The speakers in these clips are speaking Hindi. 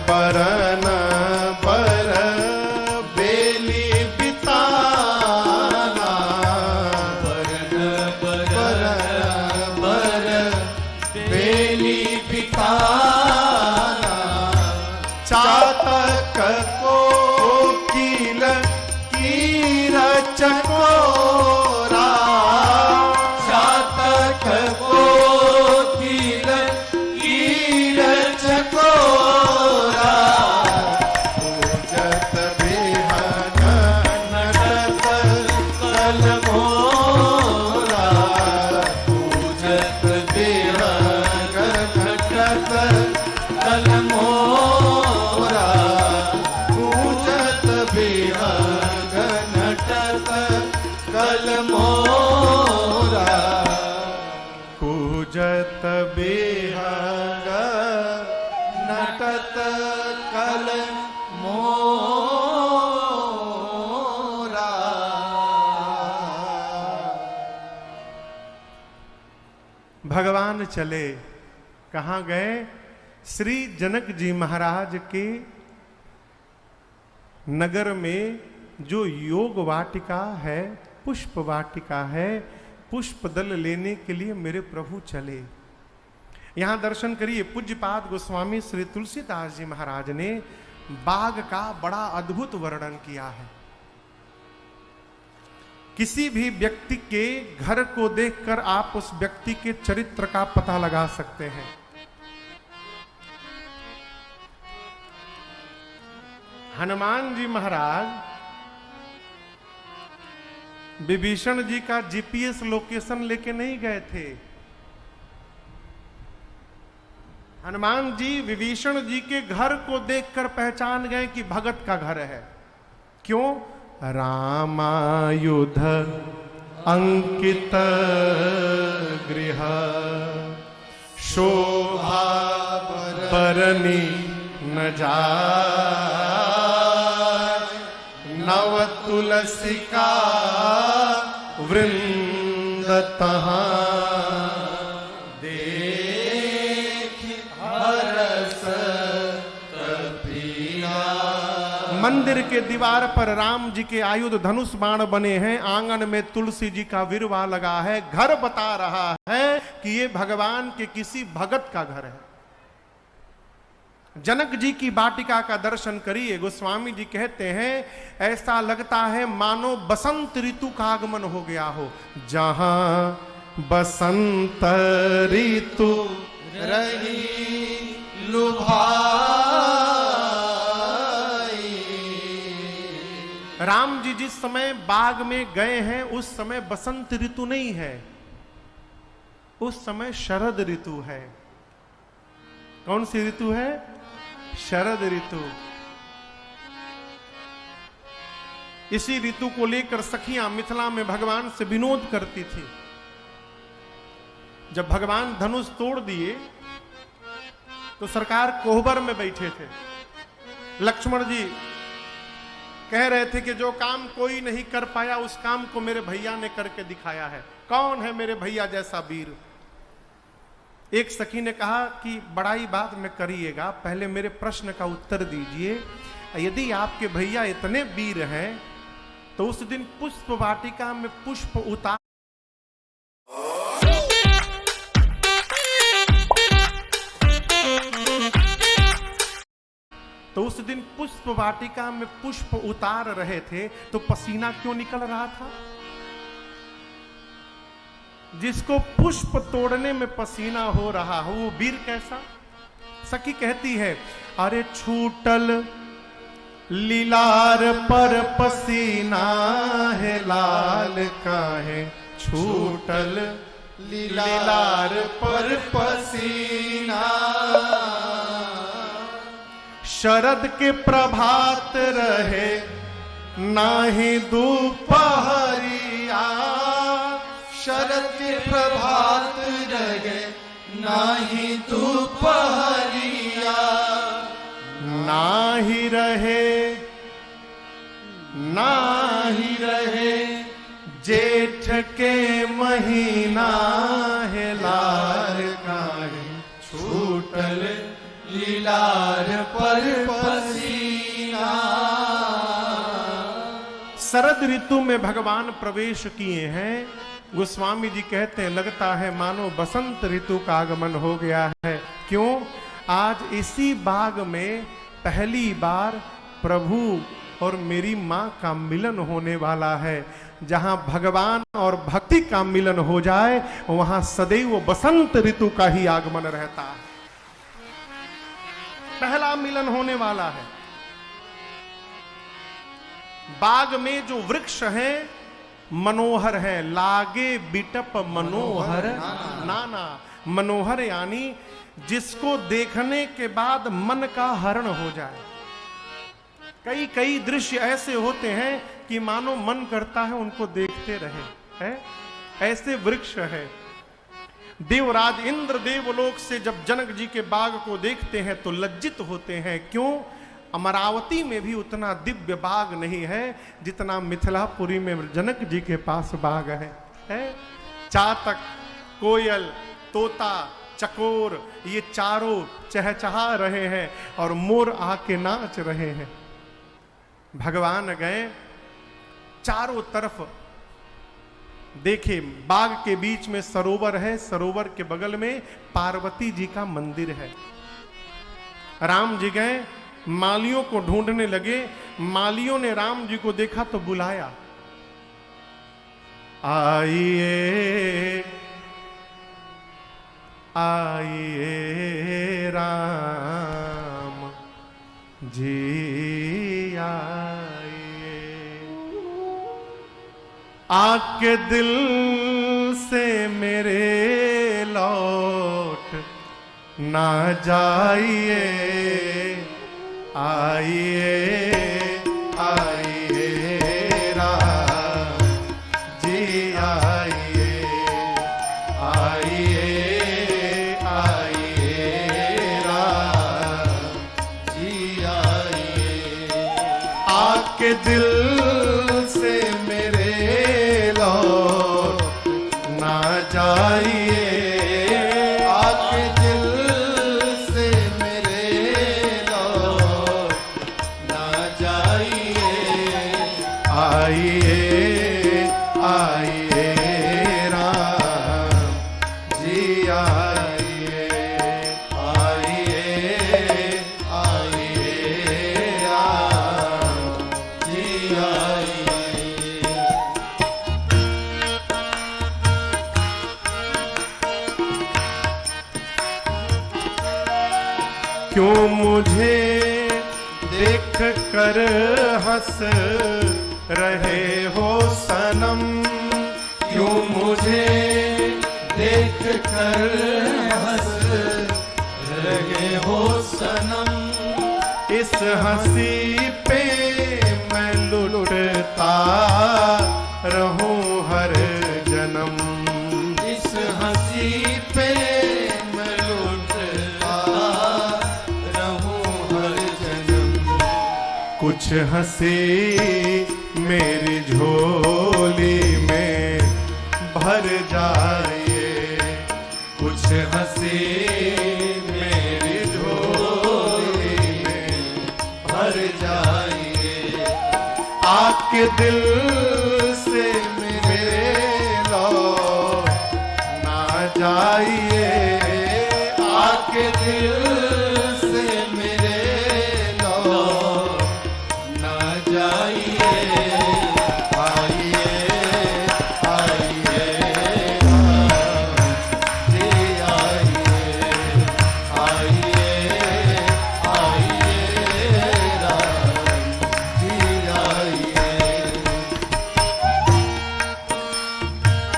बरन बर बेली बिताना, बरन बर बेली बिताना, चातक को कील कीर चकोरा, चातक को कील कीर चकोरा, पूजत बिहन नटत कल मोरा, पूजत बिहन नटत कल मोरा, पूजत बिहन नटत कल मोरा, पूजत बिहन नटत कल मोरा। भगवान चले, कहाँ गए? श्री जनक जी महाराज के नगर में जो योग वाटिका है, पुष्प वाटिका है, पुष्प दल लेने के लिए मेरे प्रभु चले। यहां दर्शन करिए, पूज्यपाद गोस्वामी श्री तुलसीदास जी महाराज ने बाग का बड़ा अद्भुत वर्णन किया है। किसी भी व्यक्ति के घर को देखकर आप उस व्यक्ति के चरित्र का पता लगा सकते हैं। हनुमान जी महाराज विभीषण जी का जीपीएस लोकेशन लेके नहीं गए थे। हनुमान जी विभीषण जी के घर को देखकर पहचान गए कि भगत का घर है। क्यों? रामायुध अंकित गृह शोभा बरनी न जाय, नव तुलसी का वृंद तहाँ देख हरस कपिया। मंदिर के दीवार पर राम जी के आयुध धनुष बाण बने हैं, आंगन में तुलसी जी का विरवा लगा है। घर बता रहा है कि ये भगवान के किसी भगत का घर है। जनक जी की वाटिका का दर्शन करिए, गोस्वामी जी कहते हैं ऐसा लगता है मानो बसंत ऋतु का आगमन हो गया हो। जहां बसंत ऋतु रही लुभाई। राम जी जिस समय बाग में गए हैं उस समय बसंत ऋतु नहीं है, उस समय शरद ऋतु है। कौन सी ऋतु है? शरद ऋतु। इसी ऋतु को लेकर सखियां मिथिला में भगवान से विनोद करती थी। जब भगवान धनुष तोड़ दिए तो सरकार कोहबर में बैठे थे। लक्ष्मण जी कह रहे थे कि जो काम कोई नहीं कर पाया उस काम को मेरे भैया ने करके दिखाया है। कौन है मेरे भैया जैसा वीर? एक सखी ने कहा कि बड़ाई बात में करिएगा, पहले मेरे प्रश्न का उत्तर दीजिए। यदि आपके भैया इतने वीर हैं तो उस दिन पुष्प वाटिका में पुष्प उतार रहे थे तो पसीना क्यों निकल रहा था? जिसको पुष्प तोड़ने में पसीना हो रहा हो वो वीर कैसा? सखी कहती है, अरे छूटल लीलार पर पसीना है लाल का है, छूटल लीलार पर पसीना। शरद के प्रभात रहे नाही दोपहरिया, शरद के प्रभात रहे नाही दोपहरिया, नाही रहे जेठ के महीना है लाल का है, छूटल लीलार गार पर पसीना। शरद ऋतु में भगवान प्रवेश किए हैं। गोस्वामी जी कहते हैं लगता है मानो बसंत ऋतु का आगमन हो गया है। क्यों? आज इसी बाग में पहली बार प्रभु और मेरी मां का मिलन होने वाला है। जहां भगवान और भक्ति का मिलन हो जाए वहां सदैव बसंत ऋतु का ही आगमन रहता है। पहला मिलन होने वाला है। बाग में जो वृक्ष है मनोहर है। लागे बिटप मनोहर नाना। मनोहर यानी जिसको देखने के बाद मन का हरण हो जाए। कई कई दृश्य ऐसे होते हैं कि मानो मन करता है उनको देखते रहे है। ऐसे वृक्ष है। देवराज इंद्र देवलोक से जब जनक जी के बाग को देखते हैं तो लज्जित होते हैं। क्यों? अमरावती में भी उतना दिव्य बाग नहीं है जितना मिथिलापुरी में जनक जी के पास बाग है? चातक, कोयल, तोता, चकोर ये चारों चहचहा रहे हैं और मोर आके नाच रहे हैं। भगवान गए चारों तरफ देखे। बाग के बीच में सरोवर है। सरोवर के बगल में पार्वती जी का मंदिर है। राम जी गए मालियों को ढूंढने लगे। मालियों ने राम जी को देखा तो बुलाया, आइए आइए राम जी आइए। आके दिल से मेरे लौट ना जाइए। आइए आइए राम जी आइए। आइए आइए राम जी आइए। आके दिल से मेरे लौट ना जाइए। क्यों मुझे देख कर हंस रहे हो सनम। क्यों मुझे देख कर हंस रहे हो सनम। इस हंसी पे मैं लुटता रहूं हर जन्म। इस हंसी पे मैं लुटता रहूं हर जन्म। कुछ हंसी मेरी झोली में भर जाइए। कुछ हंसी मेरी झोली में भर जाइए। आपके दिल से मेरे लौट ना जाइए। आपके दिल से मेरे लौट ना जाइए। आइए आइए राम जी आइए। आइए आइए राम जी आइए।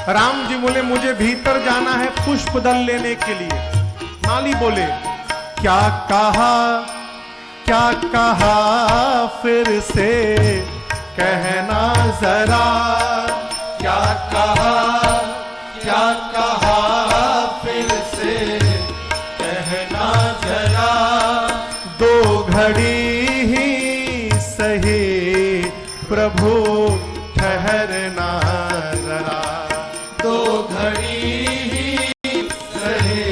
राम जी बोले मुझे भीतर जाना है पुष्प दल लेने के लिए। माली बोले क्या कहा फिर से कहना जरा। क्या कहा फिर से कहना जरा। दो घड़ी ही सही प्रभु ठहरना जरा। दो घड़ी ही सही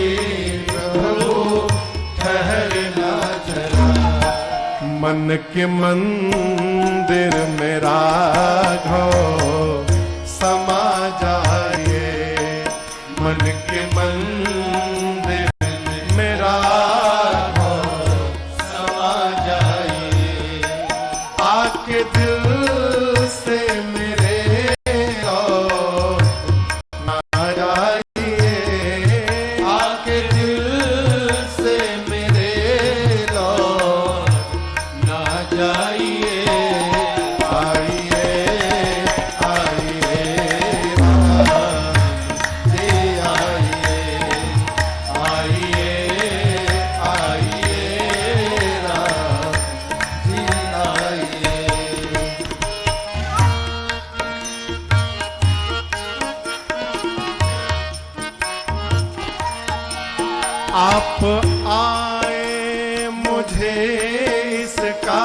प्रभु ठहरना जरा। मन के मंदिर में राघव समा जाइए, मन के मंदिर में राघव समा जाइए, आके दिल से मेरे लौट ना जाइए, आके दिल से मेरे लौट ना जाइए। आइए आइए राम जी आइए आइए राम जी आइए। आप आए मुझे इसका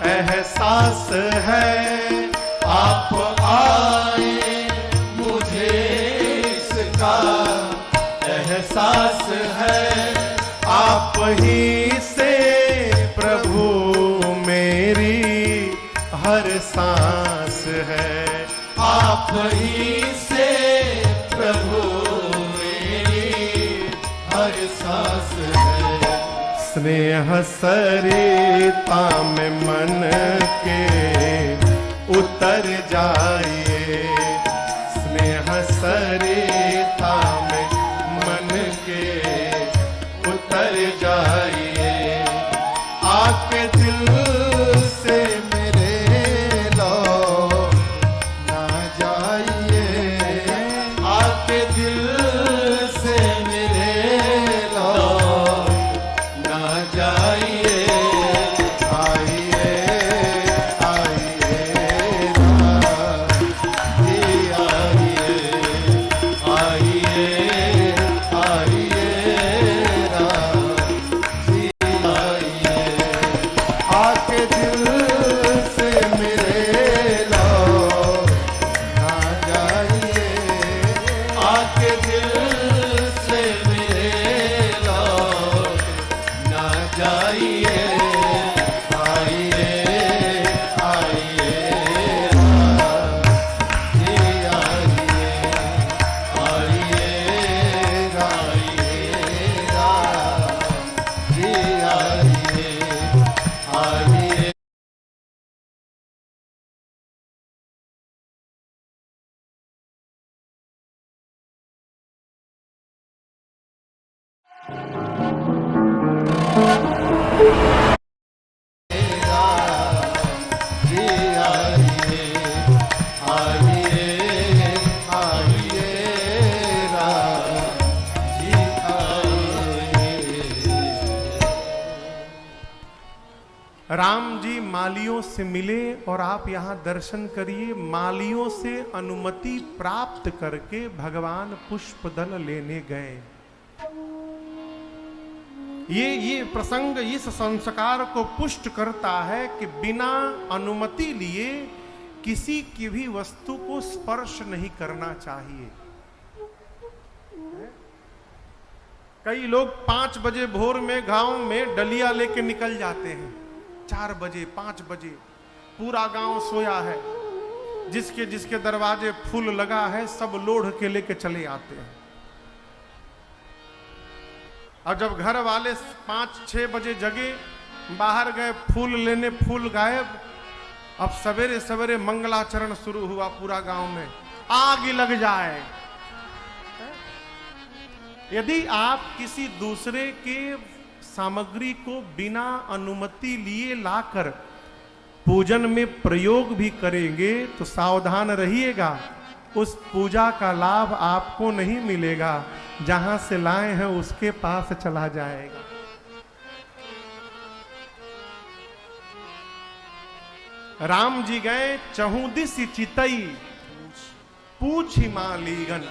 एहसास है, आप आए मुझे इसका एहसास है, आप ही से प्रभु मेरी हर सांस है, आप ही से प्रभु मेरी हर सांस है। स्नेह सरिता में मन के उतर जाइए, स्नेह सरिता में मन के उतर जाइए, आके दिल से मेरे लौट ना जाइए, आके दिल से मेरे लौट ना जाइए। आइए आइए राम जी आइए आइए आइए राम जी आइए, आके दिल से मेरे लौट ना जाइए, आके दिल से मेरे लौट ना जाइए। आइए आइए राम जी आइए आइए राम जी आइए आइए। जी आइए आइए आइए राम जी आइए। राम जी मालियों से मिले और आप यहाँ दर्शन करिए। मालियों से अनुमति प्राप्त करके भगवान पुष्पदल लेने गए। ये प्रसंग इस संस्कार को पुष्ट करता है कि बिना अनुमति लिए किसी की भी वस्तु को स्पर्श नहीं करना चाहिए। कई लोग 5 बजे भोर में गांव में डलिया लेके निकल जाते हैं। 4 बजे 5 बजे पूरा गांव सोया है, जिसके जिसके दरवाजे फूल लगा है सब लोढ़ के लेके चले आते हैं। और जब घर वाले 5-6 बजे जगे, बाहर गए फूल लेने, फूल गायब। अब सवेरे सवेरे मंगलाचरण शुरू हुआ पूरा गांव में, आग लग जाए। यदि आप किसी दूसरे के सामग्री को बिना अनुमति लिए लाकर पूजन में प्रयोग भी करेंगे तो सावधान रहिएगा, उस पूजा का लाभ आपको नहीं मिलेगा, जहां से लाए हैं उसके पास चला जाएगा। राम जी गए चहुदिस चितई, पूछ मालीगन,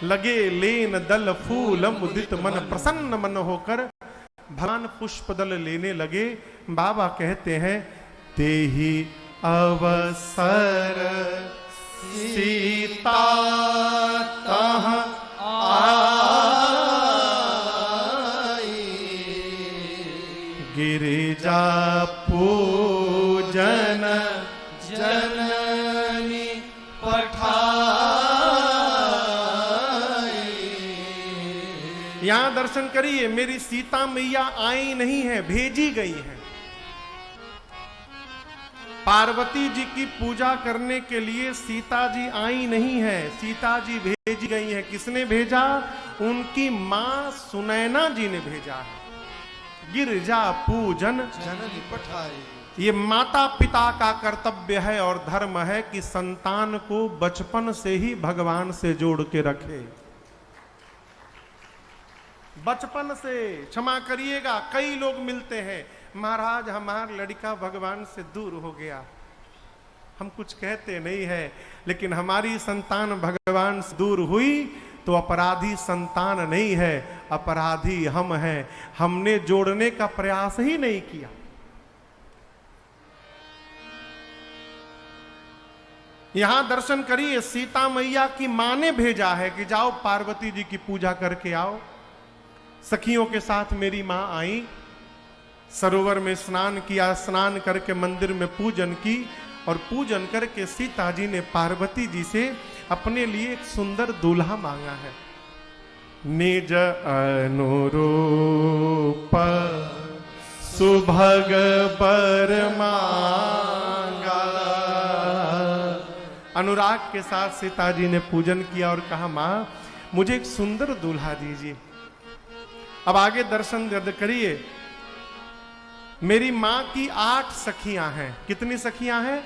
लगे लेन दल फूल मुदित मन, प्रसन्न मन होकर भगवान पुष्पदल लेने लगे। बाबा कहते हैं तेहि अवसर सीता तह आई, गे गिरिजा पूजन जननी पठाई। यहां दर्शन करिए, मेरी सीता मैया आई नहीं है, भेजी गई है। पार्वती जी की पूजा करने के लिए सीता जी आई नहीं है, सीता जी भेजी गई है। किसने भेजा? उनकी मां सुनैना जी ने भेजा है। गिरजा पूजन जननी पठाई। ये माता पिता का कर्तव्य है और धर्म है कि संतान को बचपन से ही भगवान से जोड़ के रखे। बचपन से। क्षमा करिएगा, कई लोग मिलते हैं, महाराज हमारा लड़का भगवान से दूर हो गया। हम कुछ कहते नहीं है, लेकिन हमारी संतान भगवान से दूर हुई तो अपराधी संतान नहीं है, अपराधी हम हैं। हमने जोड़ने का प्रयास ही नहीं किया। यहां दर्शन करिए, सीता मैया की मां ने भेजा है कि जाओ पार्वती जी की पूजा करके आओ। सखियों के साथ मेरी मां आई, सरोवर में स्नान किया, स्नान करके मंदिर में पूजन की और पूजन करके सीता जी ने पार्वती जी से अपने लिए एक सुंदर दूल्हा मांगा है। निज अनुरूप सुभग बर मांगा। अनुराग के साथ सीता जी ने पूजन किया और कहा, मां मुझे एक सुंदर दूल्हा दीजिए। अब आगे दर्शन करिए, मेरी मां की 8 सखियां हैं। कितनी सखियां हैं?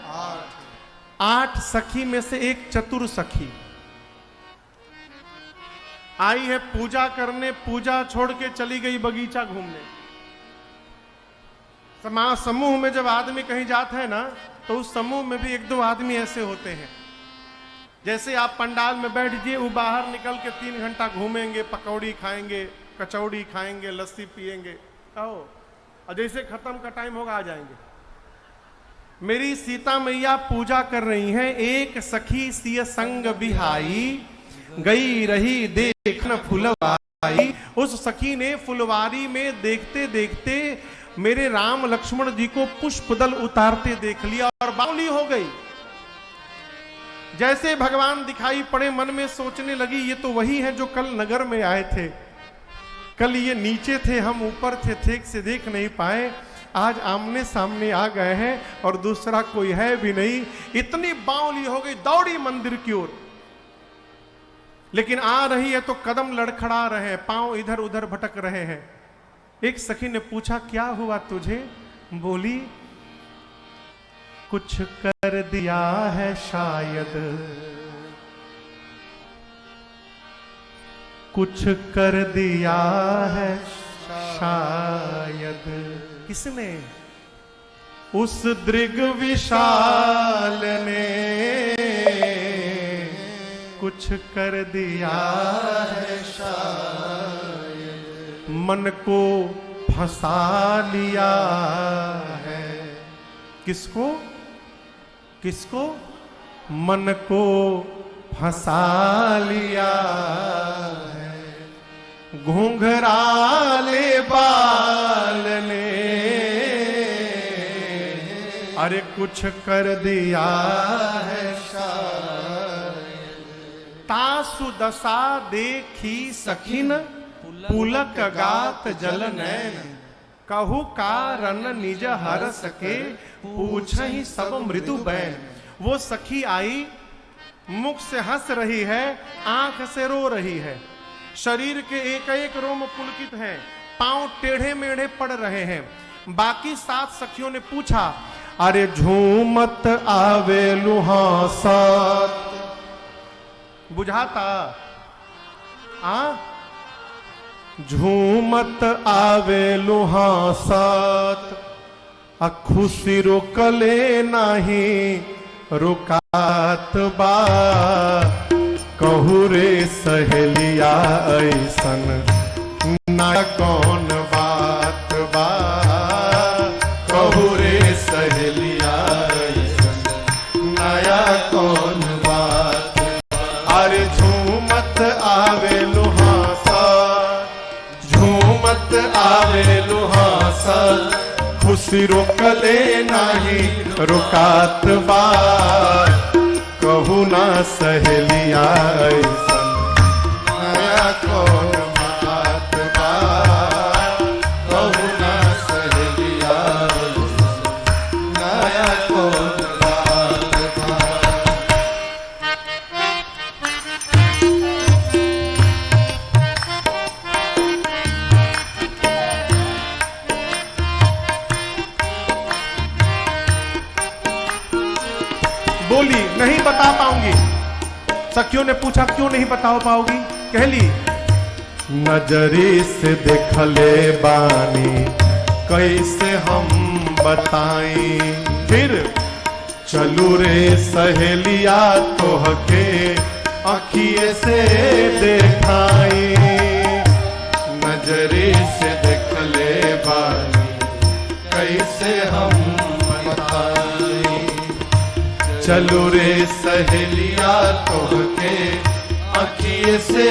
8 सखी में से एक चतुर सखी आई है पूजा करने। पूजा छोड़ के चली गई बगीचा घूमने। समूह में जब आदमी कहीं जाता है ना, तो उस समूह में भी 1-2 आदमी ऐसे होते हैं। जैसे आप पंडाल में बैठ जाइए, वो बाहर निकल के 3 घंटा घूमेंगे, पकौड़ी खाएंगे, कचौड़ी खाएंगे, लस्सी पिएंगे, कहो, और जैसे खत्म का टाइम होगा आ जाएंगे। मेरी सीता मैया पूजा कर रही हैं। एक सखी सिय संग बिहाई, गई रही देखन फुलवारी। उस सखी ने फुलवारी में देखते देखते मेरे राम लक्ष्मण जी को पुष्पदल उतारते देख लिया और बावली हो गई। जैसे भगवान दिखाई पड़े, मन में सोचने लगी, ये तो वही है जो कल नगर में आए थे। कल ये नीचे थे, हम ऊपर थे, ठीक से देख नहीं पाए। आज आमने सामने आ गए हैं और दूसरा कोई है भी नहीं। इतनी बावली हो गई, दौड़ी मंदिर की ओर। लेकिन आ रही है तो कदम लड़खड़ा रहे हैं, पांव इधर उधर भटक रहे हैं। एक सखी ने पूछा, क्या हुआ तुझे? बोली, कुछ कर दिया है शायद, कुछ कर दिया है शायद। किसने? उस दृग विशाल ने कुछ कर दिया है शायद। मन को फंसा लिया है। किसको? किसको? मन को फंसा लिया है। घुंघराले बाल ने अरे कुछ कर दिया है शायद। तासु दशा देखी सखिन, पुलक गात जल नैन। कहु कारण निज हर सके, पूछहि सब मृदु बैन। वो सखी आई, मुख से हंस रही है, आंख से रो रही है। शरीर के एक एक रोम पुलकित हैं, पांव टेढ़े मेढ़े पड़ रहे हैं। बाकी 7 सखियों ने पूछा, अरे झूमत आवे लुहासात। बुझाता? झूमत आवे लुहासात। खुशी रोकले नहीं रुकात बा। कहू रे सहेलिया ऐसन ना कौन बात बा। कहू रे सहेलिया ऐसन नया कौन बात। अरे झूमत आवे लुहासा, झूमत आवे लुहासा। सिरो कले नाही रुकात बा कहू ना सहेलिया ऐसन नया कौन बात बा कहू ना सहेलिया ऐसन नया कौन बात बा। बोली नहीं बता पाऊंगी। सखियों ने पूछा क्यों नहीं बता पाओगी? कहली नजरी से देखले बानी कैसे हम बताई फिर चलू रे सहेलिया तोहके अखिए से देखाई नजरी से देखले बानी कैसे हम बताई चलू रे सहेलिया तोहके अखिए से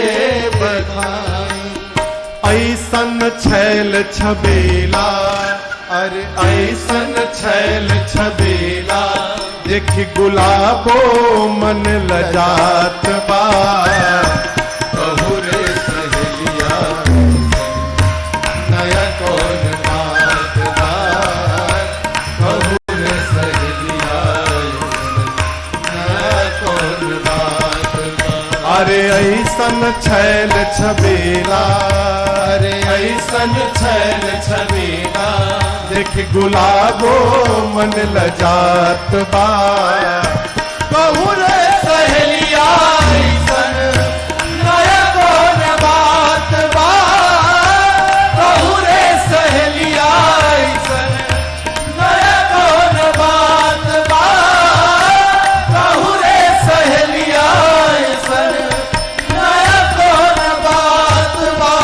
बताई ऐसन छैल छबेला अरे ऐसन छैल छबेला देखी गुलाबो मन लजात बा कहू रे सहेलिया नया कौन बात बा कहू रे सहेलिया नया कौन बात बा। अरे ऐसन छैल छबेला अरे ऐसन छैल छबेला देख गुलाबो मन लजात बा कहू रे सहेलिया ऐसन नया कौन बात बा कहू रे सहेलिया ऐसन नया कौन बात बा कहू रे सहेलिया ऐसन नया कौन बात बा।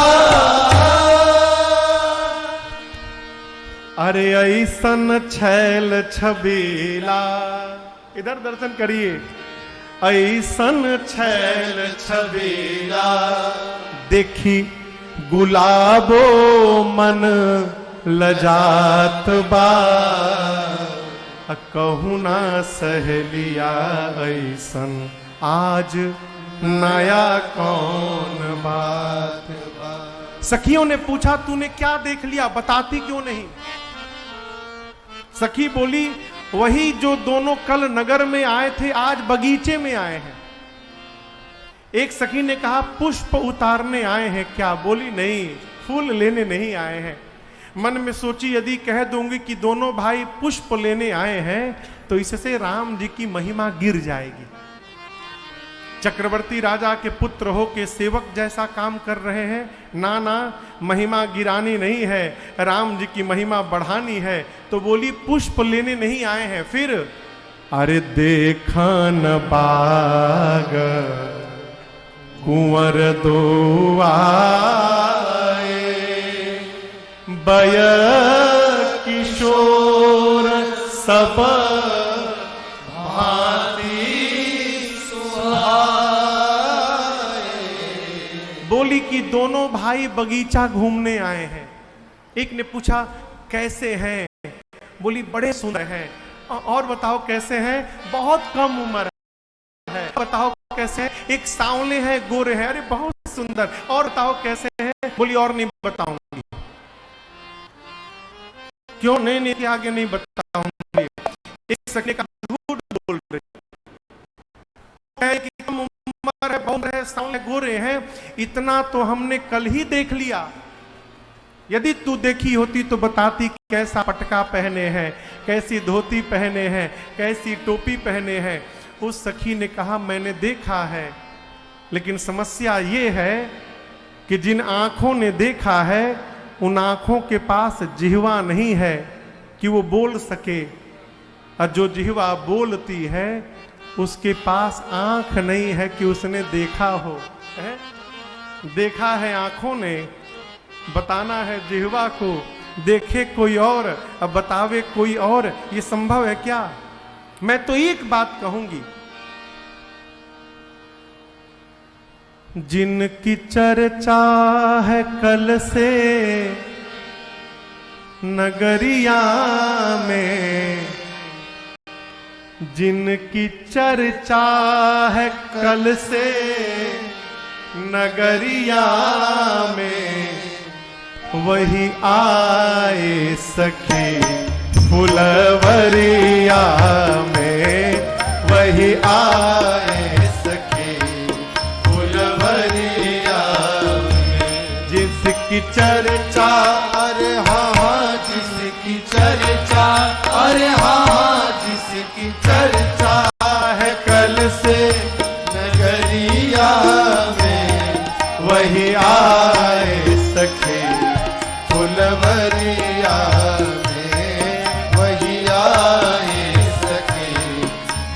अरे ऐसन छैल छबीला इधर दर्शन करिए ऐसन छैल छबीला देखी गुलाबो मन लजात बा कहू ना सहेलिया ऐसन आज नया कौन बात बा। सखियों ने पूछा तूने क्या देख लिया बताती क्यों नहीं? सखी बोली वही जो दोनों कल नगर में आए थे आज बगीचे में आए हैं। एक सखी ने कहा पुष्प उतारने आए हैं क्या? बोली नहीं फूल लेने नहीं आए हैं। मन में सोची यदि कह दूंगी कि दोनों भाई पुष्प लेने आए हैं तो इससे राम जी की महिमा गिर जाएगी। चक्रवर्ती राजा के पुत्र हो के सेवक जैसा काम कर रहे हैं। ना ना महिमा गिरानी नहीं है राम जी की महिमा बढ़ानी है। तो बोली पुष्प लेने नहीं आए हैं। फिर अरे देखन बाग कुंवर दो आए बय किशोर सब बोली कि दोनों भाई बगीचा घूमने आए हैं। एक ने पूछा कैसे हैं? बोली बड़े सुंदर हैं। और बताओ कैसे हैं? बहुत कम उम्र है। बताओ कैसे हैं? एक सांवले हैं गोरे हैं। अरे बहुत सुंदर। और बताओ कैसे हैं? बोली और नहीं बताऊंगी। क्यों नहीं? नहीं आगे नहीं बताऊंगी। एक सखी का झूठ बोल रही है कि कम उम्र है बहुत है सांवले गोरे हैं। इतना तो हमने कल ही देख लिया। यदि तू देखी होती तो बताती कैसा पटका पहने हैं, कैसी धोती पहने हैं, कैसी टोपी पहने हैं। उस सखी ने कहा मैंने देखा है लेकिन समस्या ये है कि जिन आंखों ने देखा है उन आंखों के पास जिह्वा नहीं है कि वो बोल सके, और जो जिह्वा बोलती है उसके पास आंख नहीं है कि उसने देखा हो। है? देखा है आंखों ने, बताना है जिह्वा को। देखे कोई और अब बतावे कोई और, ये संभव है क्या? मैं तो एक बात कहूंगी, जिनकी चर्चा है कल से नगरिया में जिनकी चर्चा है कल से नगरिया में वही आए सखी फुलवरिया में वही आए सखी फुलवरिया में जिसकी चर्चा अरे हाँ जिसकी चर्चा अरे हाँ जिसकी चर्चा है कल से नगरिया में वही आए सखी फुलवरिया में वही आए सखी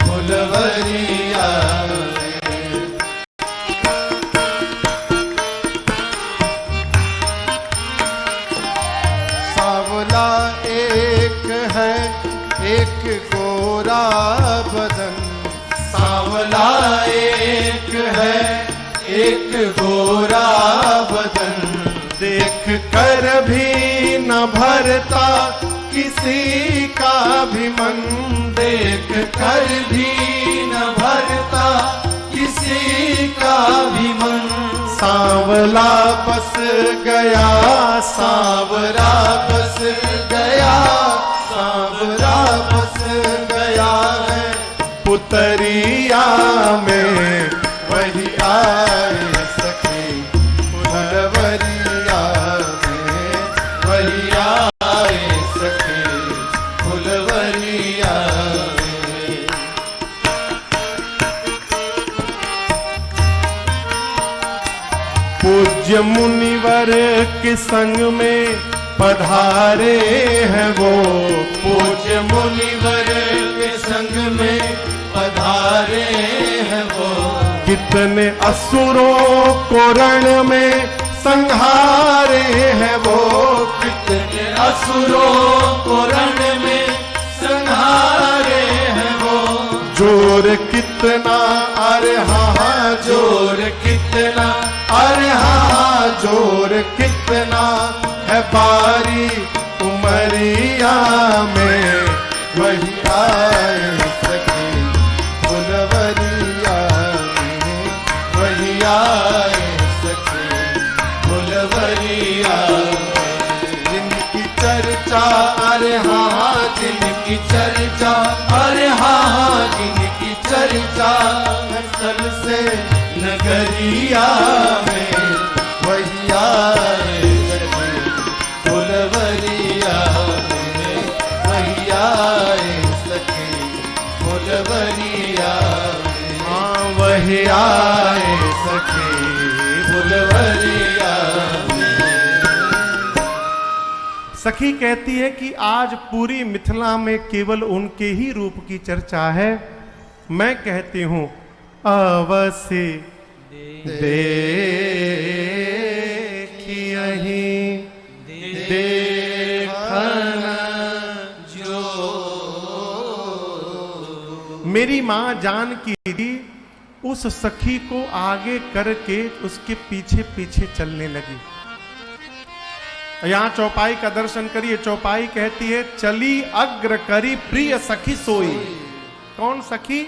फुलवरिया में सांवला एक है एक गोरा बदन सांवला एक है एक गोरा बदन देख कर भी न भरता किसी का भी मन देख कर भी न भरता किसी का भी मन सांवला बस गया सांवरा बस गया सांवरा बस गया है पुतरिया में वही आए सखी फुलवरिया में वही आए सखी फुलवरिया में पूज्य मुनिवर के संग में पधारे हैं वो पूज्य मुनिवर के संग में पधारे हैं वो कितने असुरों को रण में संहारे हैं वो कितने असुरों को रण में संहारे हैं वो जोर कितना अरे हाँ जोर कितना अरे हाँ जोर कितना है बारी उमरिया में वही आए सखी फुलवरिया में वही आए सखी फुलवरिया में जिनकी चर्चा अरे हाँ जिनकी चर्चा अरे हाँ जिनकी चर्चा नस्ल से नगरिया में वही आए सखी फुलवरिया में वही आए सखी फुलवरिया में हाँ वही आए सखी फुलवरिया सखी कहती है कि आज पूरी मिथिला में केवल उनके ही रूप की चर्चा है। मैं कहती हूं अवश्य देखियहि देखन जो मेरी मां जानकी थी उस सखी को आगे करके उसके पीछे पीछे चलने लगी। यहां चौपाई का दर्शन करिए। चौपाई कहती है चली अग्र करी प्रिय सखी सोई। कौन सखी?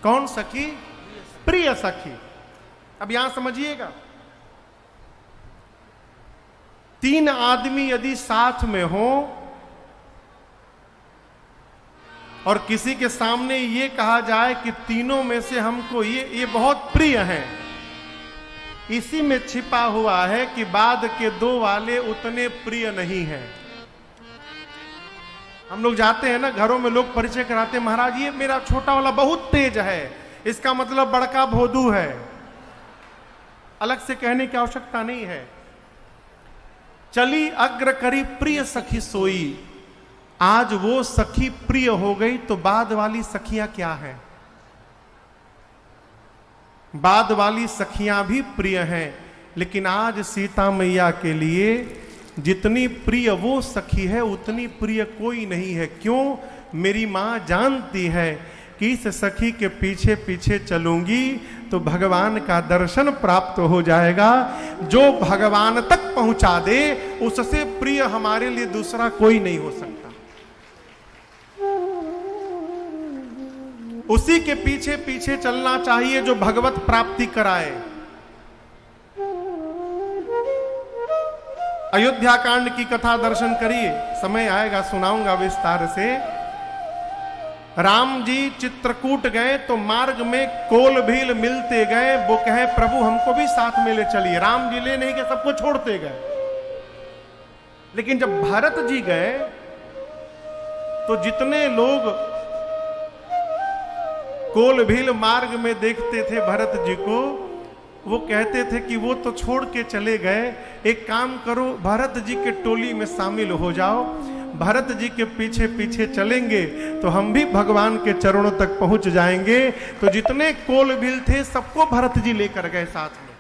कौन सखी? प्रिय सखी। अब यहां समझिएगा, तीन आदमी यदि साथ में हो और किसी के सामने ये कहा जाए कि तीनों में से हमको ये बहुत प्रिय हैं, इसी में छिपा हुआ है कि बाद के दो वाले उतने प्रिय नहीं हैं। हम लोग जाते हैं ना घरों में, लोग परिचय कराते हैं, महाराज ये मेरा छोटा वाला बहुत तेज है, इसका मतलब बड़का भोदू है। अलग से कहने की आवश्यकता नहीं है। चली अग्र करी प्रिय सखी सोई। आज वो सखी प्रिय हो गई तो बाद वाली सखियां क्या हैं? बाद वाली सखियां भी प्रिय हैं, लेकिन आज सीता मैया के लिए जितनी प्रिय वो सखी है उतनी प्रिय कोई नहीं है। क्यों? मेरी मां जानती है कि इस सखी के पीछे पीछे चलूंगी तो भगवान का दर्शन प्राप्त हो जाएगा। जो भगवान तक पहुंचा दे उससे प्रिय हमारे लिए दूसरा कोई नहीं हो सकता। उसी के पीछे पीछे चलना चाहिए जो भगवत प्राप्ति कराए। अयोध्या कांड की कथा दर्शन करिए, समय आएगा सुनाऊंगा विस्तार से। राम जी चित्रकूट गए तो मार्ग में कोल भील मिलते गए, वो कहे प्रभु हमको भी साथ में ले चलिए। राम जी ले नहीं के सबको छोड़ते गए। लेकिन जब भरत जी गए तो जितने लोग कोल भील मार्ग में देखते थे भरत जी को, वो कहते थे कि वो तो छोड़ के चले गए, एक काम करो भरत जी के टोली में शामिल हो जाओ, भरत जी के पीछे पीछे चलेंगे तो हम भी भगवान के चरणों तक पहुंच जाएंगे। तो जितने कोल भील थे सबको भरत जी लेकर गए साथ में।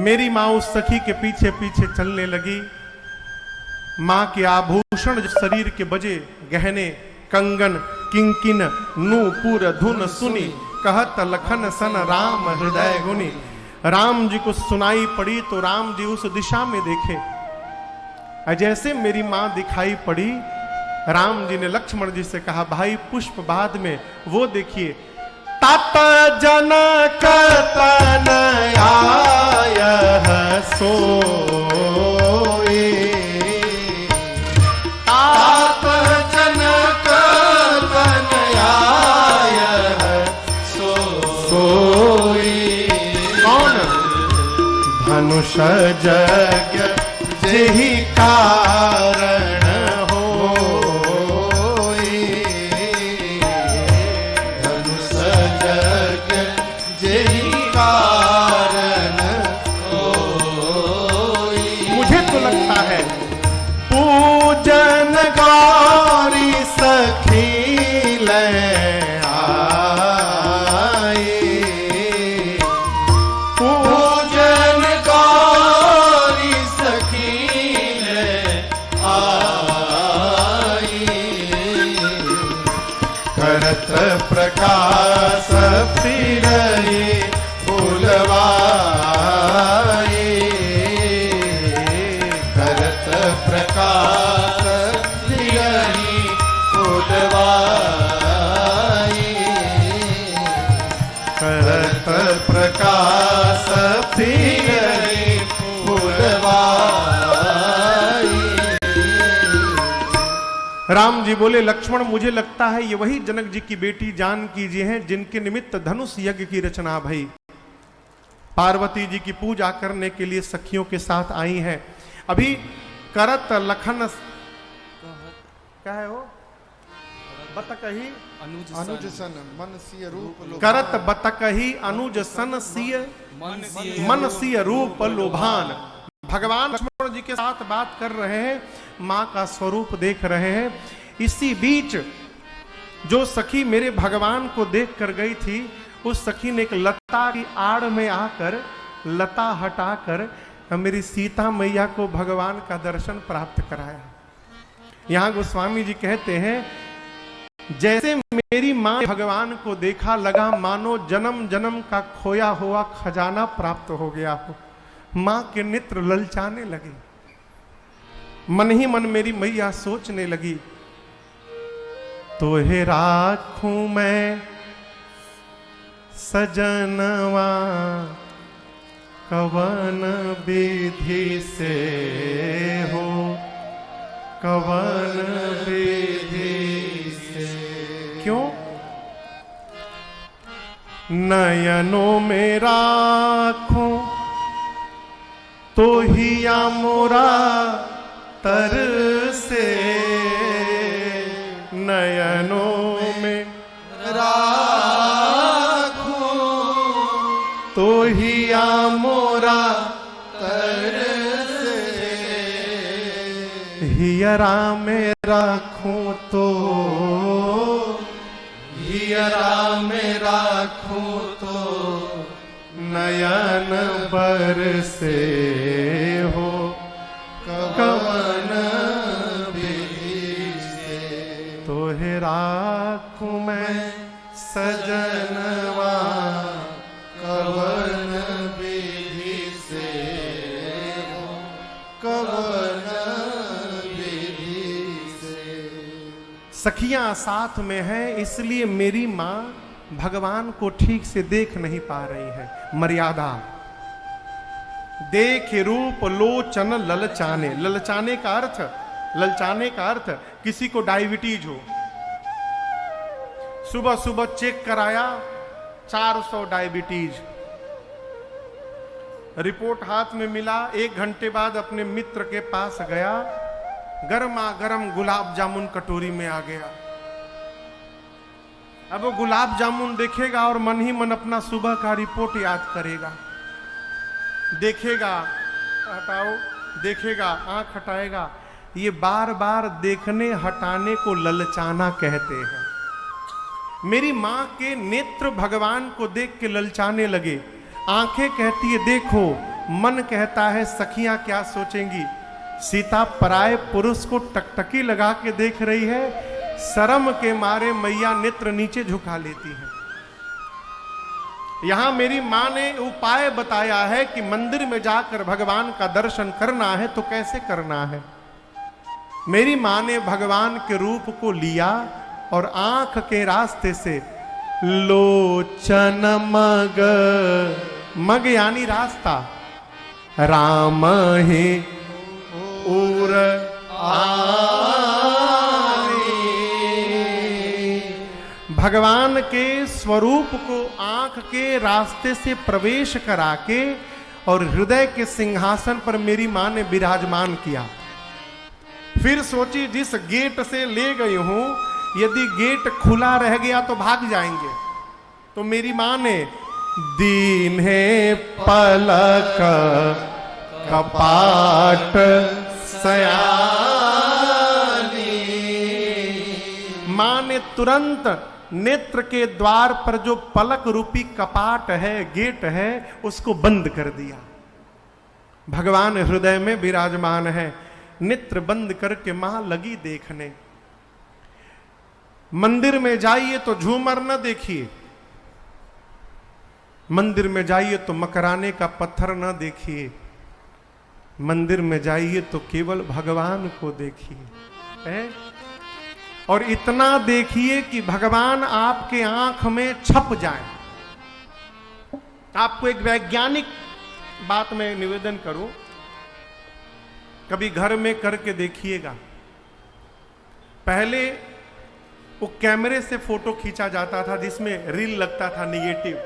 मेरी मां उस सखी के पीछे पीछे चलने लगी। मां के आभूषण शरीर के बजे, गहने कंगन किंकिन नूपुर धुन सुनी, कहत लखन सन राम हृदय गुनी। राम जी को सुनाई पड़ी तो राम जी उस दिशा में देखे। जैसे मेरी मां दिखाई पड़ी, राम जी ने लक्ष्मण जी से कहा भाई पुष्प बाद में वो देखिए। तात जनक तन आय सोए, तात जनक तन आय सोए। कौन? धनुष जग जेहि कारण होए, धनुष जग जेहि कारण होए। मुझे तो लगता है पूजन गौरी सखी ले आए, पूजन गौरी सखी ले आए। करत प्रकाश फिरहि फूलवाए, करत प्रकाश फिरहि फूलवाए, करत प्रकाश फिरहि फूलवाए। राम जी बोले लक्ष्मण मुझे लगता है ये वही जनक जी की बेटी जानकी जी हैं जिनके निमित्त धनुष यज्ञ की रचना भई। पार्वती जी की पूजा करने के लिए सखियों के साथ आई हैं। अभी करत लखन क्या है वो बतकही अनुज सन मन सिय रूप लोभान। करत बतकही अनुज सन सिय मन सिय रूप लोभान। भगवान लक्ष्मण जी के साथ बात कर रहे हैं, मां का स्वरूप देख रहे हैं। इसी बीच जो सखी मेरे भगवान को देख कर गई थी, उस सखी ने एक लता की आड़ में आकर लता हटाकर मेरी सीता मैया को भगवान का दर्शन प्राप्त कराया। यहां गोस्वामी जी कहते हैं जैसे मेरी मां भगवान को देखा, लगा मानो जन्म जन्म का खोया हुआ खजाना प्राप्त हो गया हो। मां के नेत्र ललचाने लगे। मन ही मन मेरी मैया सोचने लगी, तो हे राखूं मैं सजनवा कवन विधि से हो, कवन विधि से। क्यों? नयनों में राखूं तो हिया मोरा तर से, नयनों में राखूं तो हिया मोरा तर से, हियरा में राखूं तो, हियरा में राखूं तो नयन बरसे हो, कवन विधि से। तो हे राखूं मैं सजनवा, कवन विधि से हो, कवन विधि से। सखियां साथ में हैं, इसलिए मेरी माँ भगवान को ठीक से देख नहीं पा रही है। मर्यादा। देख रूप लोचन ललचाने, ललचाने का अर्थ, ललचाने का अर्थ किसी को डायबिटीज हो, सुबह सुबह चेक कराया 400 डायबिटीज, रिपोर्ट हाथ में मिला, 1 घंटे बाद अपने मित्र के पास गया, गर्मा गर्म गुलाब जामुन कटोरी में आ गया। अब वो गुलाब जामुन देखेगा और मन ही मन अपना सुबह का रिपोर्ट याद करेगा, देखेगा, हटाओ, देखेगा, आंख हटाएगा। ये बार बार देखने हटाने को ललचाना कहते हैं। मेरी मां के नेत्र भगवान को देख के ललचाने लगे। आंखें कहती है देखो, मन कहता है सखियां क्या सोचेंगी। सीता पराये पुरुष को टकटकी लगा के देख रही है, शर्म के मारे मैया नेत्र नीचे झुका लेती है। यहां मेरी मां ने उपाय बताया है कि मंदिर में जाकर भगवान का दर्शन करना है तो कैसे करना है। मेरी मां ने भगवान के रूप को लिया और आंख के रास्ते से लोचन मग, मग यानी रास्ता, राम ही उर भगवान के स्वरूप को आंख के रास्ते से प्रवेश करा के और हृदय के सिंहासन पर मेरी मां ने विराजमान किया। फिर सोची जिस गेट से ले गई हूं, यदि गेट खुला रह गया तो भाग जाएंगे। तो मेरी मां ने दीन है पलक कपाट सयानी, मां ने तुरंत नेत्र के द्वार पर जो पलक रूपी कपाट है, गेट है, उसको बंद कर दिया। भगवान हृदय में विराजमान है। नेत्र बंद करके मां लगी देखने। मंदिर में जाइए तो झूमर न देखिए, मंदिर में जाइए तो मकराने का पत्थर न देखिए, मंदिर में जाइए तो केवल भगवान को देखिए। और इतना देखिए कि भगवान आपके आंख में छप जाए। आपको एक वैज्ञानिक बात में निवेदन करूं, कभी घर में करके देखिएगा। पहले वो कैमरे से फोटो खींचा जाता था जिसमें रील लगता था निगेटिव,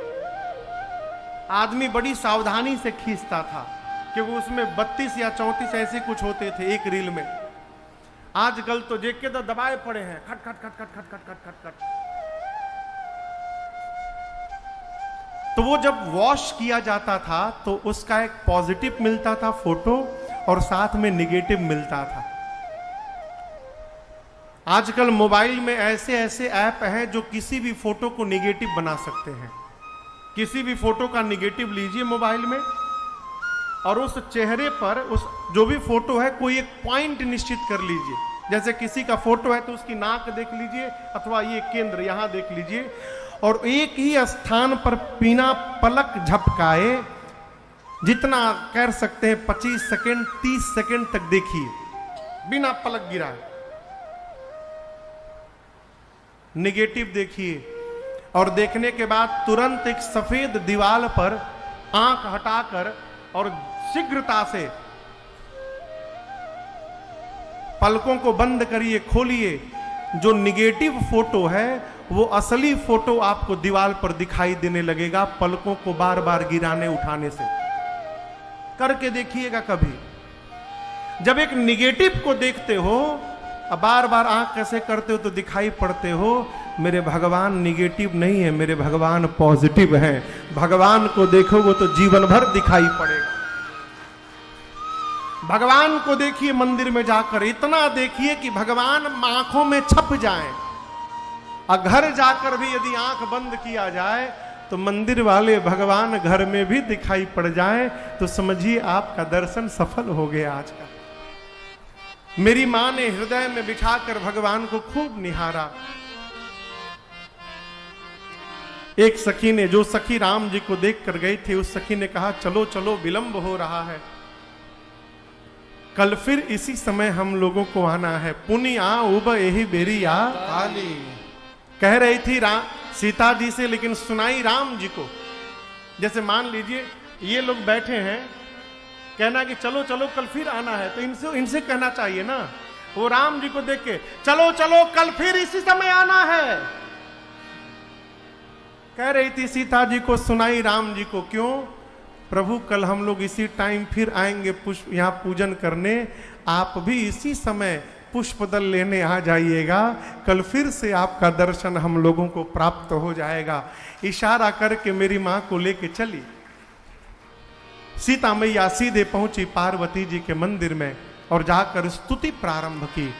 आदमी बड़ी सावधानी से खींचता था क्योंकि उसमें 32 या 34 ऐसे कुछ होते थे एक रील में। आजकल तो देख के तो दबाए पड़े हैं, खट खट खट खट खट खट खट खट खट। तो वो जब वॉश किया जाता था तो उसका एक पॉजिटिव मिलता था फोटो और साथ में निगेटिव मिलता था। आजकल मोबाइल में ऐसे ऐसे ऐप हैं जो किसी भी फोटो को निगेटिव बना सकते हैं। किसी भी फोटो का निगेटिव लीजिए मोबाइल में और उस चेहरे पर उस जो भी फोटो है कोई एक पॉइंट निश्चित कर लीजिए। जैसे किसी का फोटो है तो उसकी नाक देख लीजिए अथवा ये केंद्र यहां देख लीजिए और एक ही स्थान पर बिना पलक झपकाए जितना कर सकते हैं 25 सेकंड 30 सेकंड तक देखिए बिना पलक गिराए। निगेटिव देखिए और देखने के बाद तुरंत एक सफेद दीवार पर आंख हटाकर और शीघ्रता से पलकों को बंद करिए, खोलिए। जो निगेटिव फोटो है वो असली फोटो आपको दीवार पर दिखाई देने लगेगा पलकों को बार बार गिराने उठाने से। करके देखिएगा कभी। जब एक निगेटिव को देखते हो बार बार आंख कैसे करते हो तो दिखाई पड़ते हो मेरे भगवान निगेटिव नहीं है, मेरे भगवान पॉजिटिव हैं। भगवान को देखोगे तो जीवन भर दिखाई पड़ेगा। भगवान को देखिए मंदिर में जाकर, इतना देखिए कि भगवान आंखों में छप जाएं। और घर जाकर भी यदि आंख बंद किया जाए तो मंदिर वाले भगवान घर में भी दिखाई पड़ जाएं तो समझिए आपका दर्शन सफल हो गया आज का। मेरी मां ने हृदय में बिठाकर भगवान को खूब निहारा एक सखी ने, जो सखी राम जी को देख कर गई थी, उस सखी ने कहा चलो चलो विलंब हो रहा है, कल फिर इसी समय हम लोगों को आना है। पुनि आ उब यही बेरी आ काली। कह रही थी सीता जी से, लेकिन सुनाई राम जी को। जैसे मान लीजिए ये लोग बैठे हैं, कहना कि चलो चलो कल फिर आना है, तो इनसे कहना चाहिए ना। वो राम जी को देख के चलो चलो कल फिर इसी समय आना है कह रही थी सीता जी को, सुनाई राम जी को। क्यों? प्रभु कल हम लोग इसी टाइम फिर आएंगे पुष्प यहाँ पूजन करने, आप भी इसी समय पुष्प दल लेने आ जाइएगा, कल फिर से आपका दर्शन हम लोगों को प्राप्त हो जाएगा। इशारा करके मेरी मां को लेके चली। सीता मैया सीधे पहुंची पार्वती जी के मंदिर में और जाकर स्तुति प्रारंभ की।